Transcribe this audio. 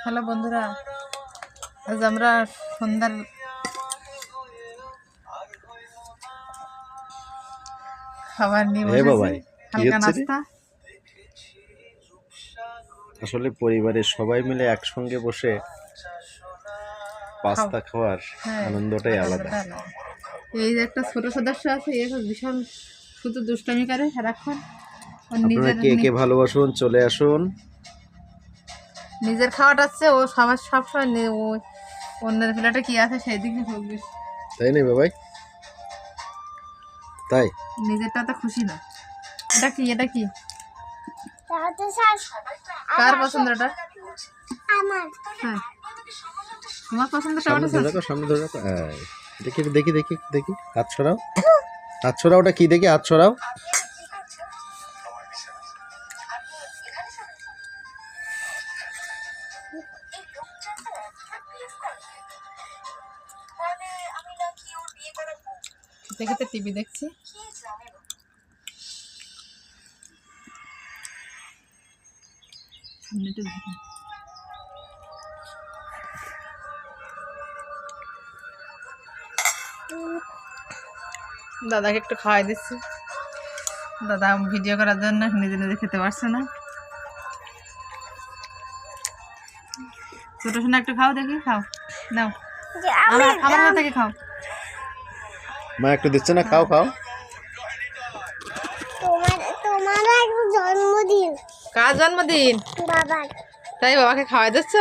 Hello বন্ধুরা, আজ আমরা সন্ধ্যার খাবার নিয়ে বসেছি, হালকা নাস্তা। আসলে পরিবারের সবাই মিলে একসঙ্গে বসে পাস্তা খাওয়ার আনন্দটাই আলাদা। এই যে একটা ছোট সদস্য আছে, এ বিশাল শুধু দুষ্টামি করে সারাক্ষণ। আপনারা কে কে ভালোবাসুন, চলে আসুন। নিজের খাওয়াটা হচ্ছে ও সবসময় ও অন্যের প্লেটে কি আছে সেই দিকে চলবে, তাই নেই বাবাই? তাই নিজেরটা তো খুশি না। এটা কি এটা কি কার পছন্দ? এটা আমার। হ্যাঁ, তোমার পছন্দ। সামনে ধরে রাখো, সামনে ধরে রাখো। দেখি দেখি দেখি দেখি, হাত ছড়াও, হাত ছড়াও। ওটা কি দেখি, হাত ছড়াও। দেখে টিভি দেখছি। দাদাকে একটু খাওয়াই দিচ্ছি। দাদা ভিডিও করার জন্য নিজে নিজে খেতে পারছে না। ছোট সোনা একটু খাও, দেখি খাও, নাও আমার হাত থেকে খাও। মা একটু দিচ্ছে না, খাও খাও। তোমার জন্মদিন। কার জন্মদিন? বাবার। তাই বাবাকে খাওয়াই দিচ্ছ?